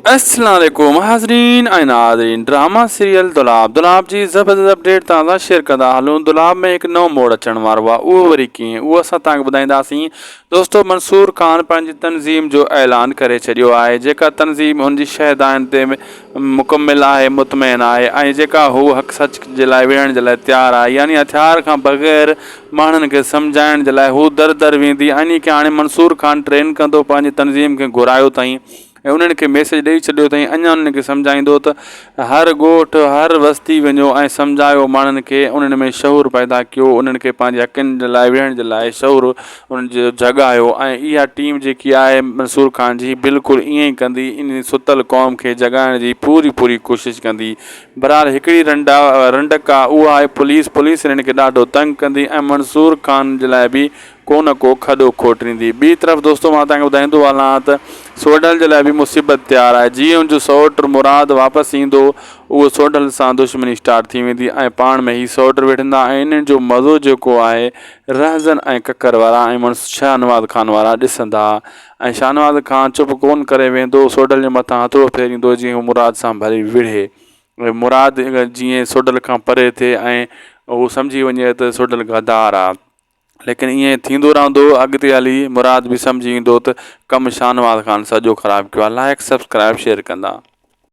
अस्सलाम वालेकुम हाज़रीन ऐं नाज़रीन। ड्रामा सीरियल दुलाब जी ज़बरदस्त अपडेट तव्हां सां शेयर कंदा हलूं। दुलाब में हिकु नओं मोड़ अचण वारो आहे, उहो वरी कीअं, उहो असां तव्हांखे ॿुधाईंदासीं। दोस्तो, मंसूर ख़ान पंहिंजी तनज़ीम जो ऐलान करे छॾियो आहे। जेका तनज़ीम हुनजी शहदाइनि ते मुकमिल आहे, मुतमइन आहे, ऐं जेका हू हक़ सच जे लाइ विढ़ण जे लाइ तयारु आहे। यानी हथियार खां बग़ैर माण्हुनि खे सम्झाइण जे लाइ हू दर दर वेंदी। यानी की हाणे मंसूर ख़ान ट्रेन कंदो पंहिंजी तनज़ीम खे घुरायो अथईं ऐं उन्हनि खे मैसेज ॾेई छॾियो अथईं। अञा उन्हनि खे सम्झाईंदो त हर ॻोठु हर बस्ती वञो ऐं सम्झायो माण्हुनि खे, उन्हनि में शऊर पैदा कयो, उन्हनि खे पंहिंजे हक़नि जे लाइ विढ़ण जे लाइ शऊर उन्हनि जो जॻायो। ऐं इहा टीम जेकी आहे मंसूर ख़ान जी, बिल्कुलु ईअं ई कंदी, इन सुतल क़ौम खे जॻाइण जी पूरी कोशिशि कंदी। बहरहाल हिकिड़ी रंडक आहे, उहा आहे पुलिस हिननि खे ॾाढो तंग कंदी ऐं मंसूर ख़ान जे लाइ बि को न को खॾो खोटींदी। ॿी तरफ़ दोस्तो, मां तव्हांखे ॿुधाईंदो हलां त सोडल जे लाइ बि मुसीबत तयारु आहे। जीअं हुनजो सौट मुराद वापसि ईंदो, उहो सोडल सां दुश्मनी स्टार्ट थी वेंदी ऐं पाण में ई सौट विढ़ंदा ऐं इन्हनि जो मज़ो जेको आहे रहज़न ऐं ककर वारा ऐं शाहनवाज़ ख़ान वारा ॾिसंदा। ऐं शाहनवाज़ ख़ान चुप कोन करे वेंदो, सोडल जे मथां हथड़ो फेरींदो जीअं हू मुराद सां भली विढ़े। मुराद जीअं सोडल खां परे थिए ऐं उहो सम्झी वञे त सोडल गद्दार आहे, लेकिन ईअं थींदो रहंदो। अॻिते हली मुराद बि सम्झी ईंदो त कमु शाहनवाज़ ख़ान सॼो ख़राबु कयो आहे। लाइक सब्सक्राइब शेयर कंदा।